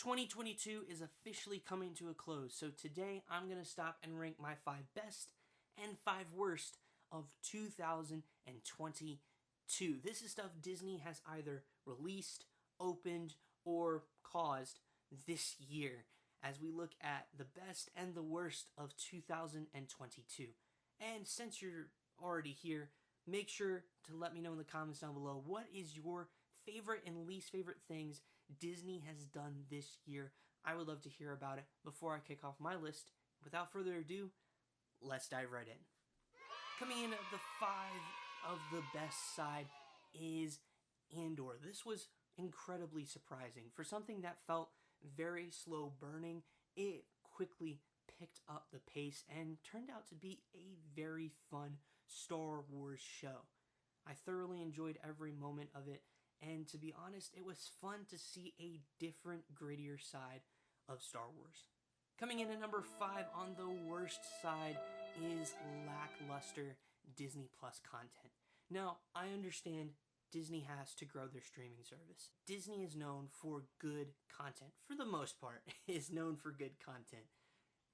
2022 is officially coming to a close, so today I'm going to stop and rank my 5 best and 5 worst of 2022. This is stuff Disney has either released, opened, or caused this year as we look at the best and the worst of 2022. And since you're already here, make sure to let me know in the comments down below, what is your favorite and least favorite things Disney has done this year? I would love to hear about it before I kick off my list. Without further ado, let's dive right in. Coming in at the 5 of the best side is Andor. This was incredibly surprising. For something that felt very slow burning, it quickly picked up the pace and turned out to be a very fun Star Wars show. I thoroughly enjoyed every moment of it, and to be honest, it was fun to see a different, grittier side of Star Wars. Coming in at number 5 on the worst side is lackluster Disney Plus content. Now, I understand Disney has to grow their streaming service. Disney is known for good content. For the most part, is known for good content.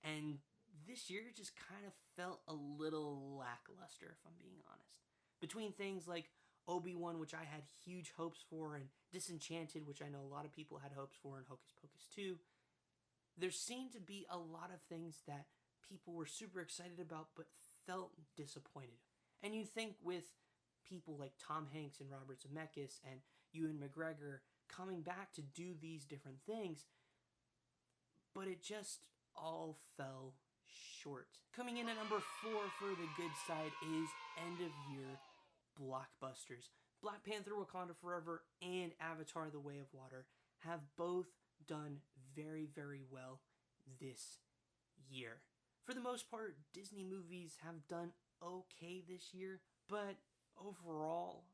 And this year just kind of felt a little lackluster, if I'm being honest. Between things like Obi-Wan, which I had huge hopes for, and Disenchanted, which I know a lot of people had hopes for, and Hocus Pocus 2, there seemed to be a lot of things that people were super excited about but felt disappointed. And you think with people like Tom Hanks and Robert Zemeckis and Ewan McGregor coming back to do these different things, but it just all fell short. Coming in at number 4 for the good side is end-of-year blockbusters. Black Panther: Wakanda Forever and Avatar: The Way of Water have both done very, very well this year. For the most part, Disney movies have done okay this year, but overall,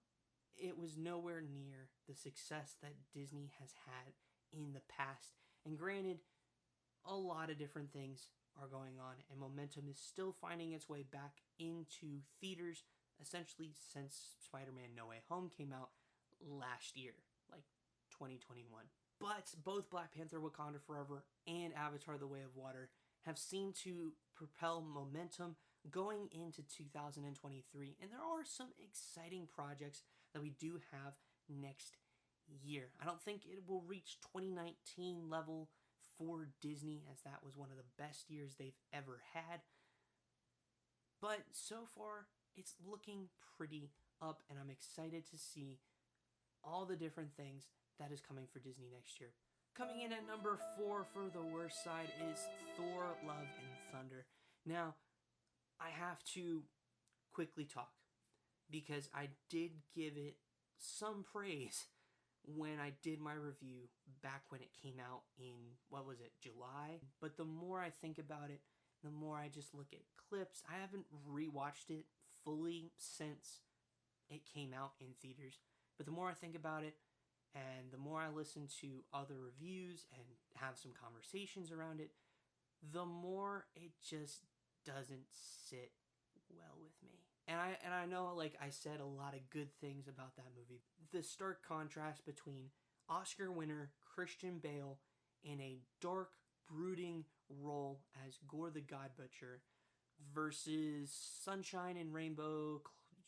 it was nowhere near the success that Disney has had in the past. And granted, a lot of different things are going on, and momentum is still finding its way back into theaters, essentially since Spider-Man No Way Home came out last year, like 2021. But both Black Panther: Wakanda Forever and Avatar: The Way of Water have seemed to propel momentum going into 2023, and there are some exciting projects that we do have next year. I don't think it will reach 2019 level for Disney, as that was one of the best years they've ever had, but so far it's looking pretty up, and I'm excited to see all the different things that is coming for Disney next year. Coming in at number 4 for the worst side is Thor: Love and Thunder. Now, I have to quickly talk because I did give it some praise when I did my review back when it came out in, July? But the more I think about it, the more I just look at clips. I haven't rewatched it fully since it came out in theaters, but the more I think about it, and the more I listen to other reviews and have some conversations around it, the more it just doesn't sit well with me. And I know, like I said, a lot of good things about that movie. The stark contrast between Oscar winner Christian Bale in a dark, brooding role as Gore the God Butcher versus Sunshine and Rainbow,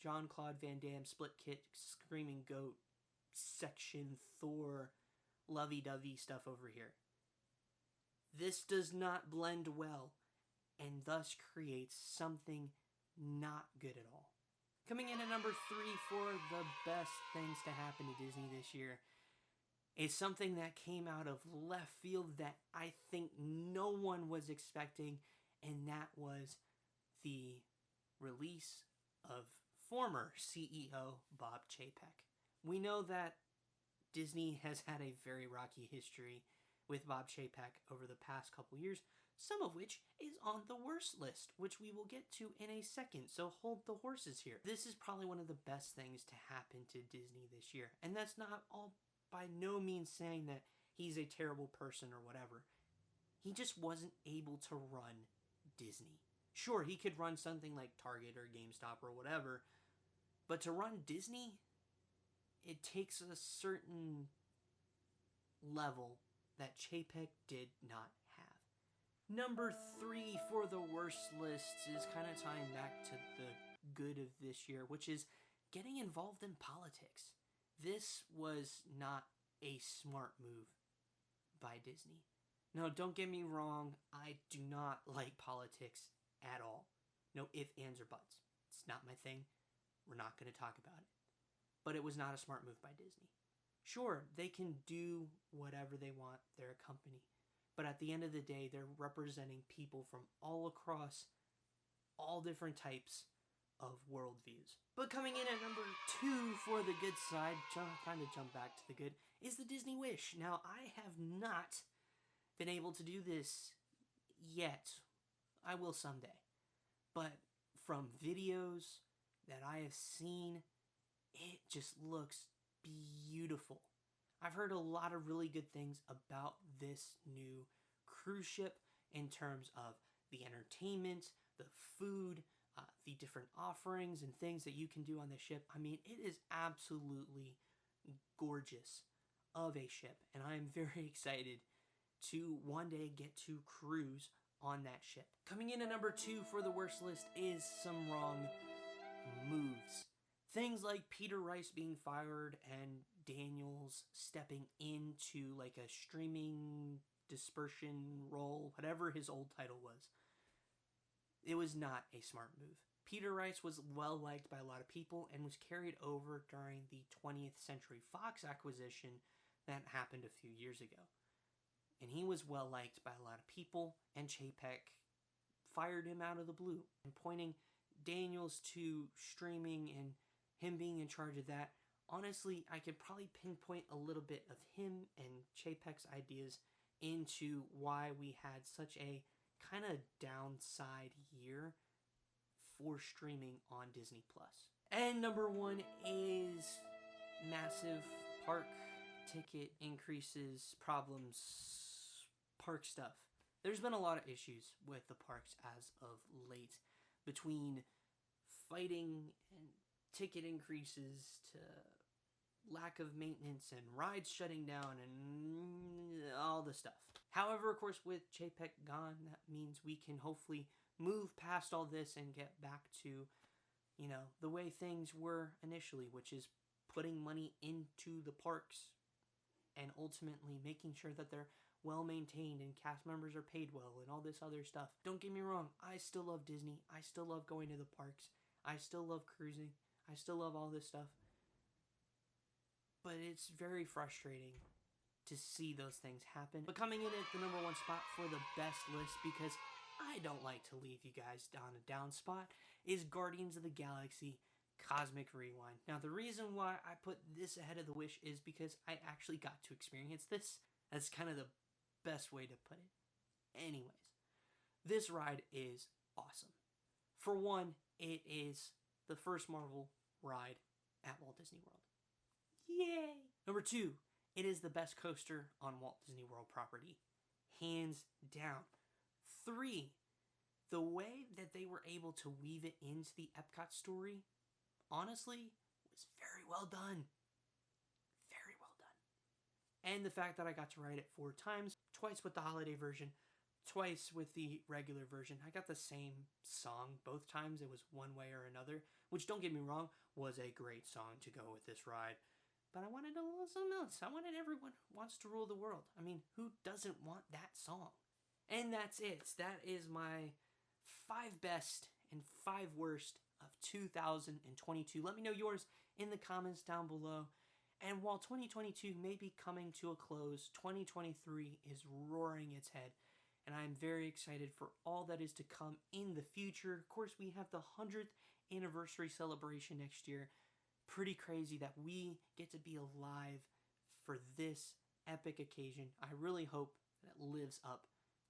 Jean-Claude Van Damme, Split Kick, Screaming Goat, section Thor, lovey-dovey stuff over here. This does not blend well, and thus creates something not good at all. Coming in at number 3 for the best things to happen to Disney this year is something that came out of left field that I think no one was expecting, and that was the release of former CEO Bob Chapek. We know that Disney has had a very rocky history with Bob Chapek over the past couple years, some of which is on the worst list, which we will get to in a second, so hold the horses here. This is probably one of the best things to happen to Disney this year, and that's not all by no means saying that he's a terrible person or whatever. He just wasn't able to run Disney. Sure, he could run something like Target or GameStop or whatever, but to run Disney, it takes a certain level that Chapek did not have. Number 3 for the worst list is kind of tying back to the good of this year, which is getting involved in politics. This was not a smart move by Disney. No, don't get me wrong, I do not like politics at all. No ifs, ands, or buts. It's not my thing. We're not going to talk about it. But it was not a smart move by Disney. Sure, they can do whatever they want. They're a company. But at the end of the day, they're representing people from all across all different types of worldviews. But coming in at number 2 for the good side, kind of jump back to the good, is the Disney Wish. Now, I have not been able to do this yet. I will someday. But from videos that I have seen, it just looks beautiful. I've heard a lot of really good things about this new cruise ship in terms of the entertainment, the food, the different offerings and things that you can do on the ship. I mean, it is absolutely gorgeous of a ship, and I am very excited to one day get to cruise on that ship. Coming in at number 2 for the worst list is some wrong moves. Things like Peter Rice being fired and Daniels stepping into like a streaming dispersion role, whatever his old title was. It was not a smart move. Peter Rice was well liked by a lot of people and was carried over during the 20th Century Fox acquisition that happened a few years ago. And he was well liked by a lot of people, and Chapek fired him out of the blue. And pointing Daniels to streaming and him being in charge of that, honestly, I could probably pinpoint a little bit of him and Chapek's ideas into why we had such a kind of downside year for streaming on Disney+. And number 1 is massive park ticket increases, problems, park stuff. There's been a lot of issues with the parks as of late, between fighting and ticket increases to lack of maintenance and rides shutting down and all the stuff. However, of course, with Chapek gone, that means we can hopefully move past all this and get back to, the way things were initially, which is putting money into the parks and ultimately making sure that they're well maintained and cast members are paid well and all this other stuff. Don't get me wrong, I still love Disney. I still love going to the parks. I still love cruising. I still love all this stuff. But it's very frustrating to see those things happen. But coming in at the number 1 spot for the best list, because I don't like to leave you guys on a down spot, is Guardians of the Galaxy Cosmic Rewind. Now, the reason why I put this ahead of the Wish is because I actually got to experience this. That's kind of the best way to put it. Anyways, this ride is awesome. For one, it is the first Marvel ride at Walt Disney World. Yay! Number 2, it is the best coaster on Walt Disney World property. Hands down. 3, the way that they were able to weave it into the Epcot story, honestly, was very well done. Very well done. And the fact that I got to ride it 4 times, twice with the holiday version, twice with the regular version. I got the same song both times. It was one way or another, which, don't get me wrong, was a great song to go with this ride. But I wanted a little something else. I wanted Everyone Wants to Rule the World. I mean, who doesn't want that song? And that's it. That is my 5 best and 5 worst of 2022. Let me know yours in the comments down below. And while 2022 may be coming to a close, 2023 is roaring its head. And I'm very excited for all that is to come in the future. Of course, we have the 100th anniversary celebration next year. Pretty crazy that we get to be alive for this epic occasion. I really hope that it lives up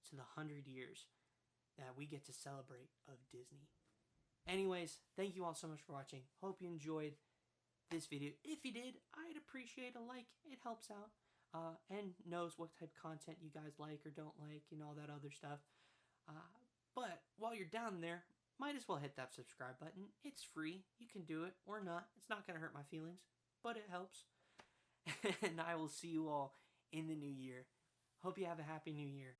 to the 100 years that we get to celebrate of Disney. Anyways, thank you all so much for watching. Hope you enjoyed this video. If you did, I'd appreciate a like. It helps out. And knows what type of content you guys like or don't like and all that other stuff. But while you're down there, might as well hit that subscribe button. It's free. You can do it or not. It's not going to hurt my feelings, but it helps. And I will see you all in the new year. Hope you have a happy new year.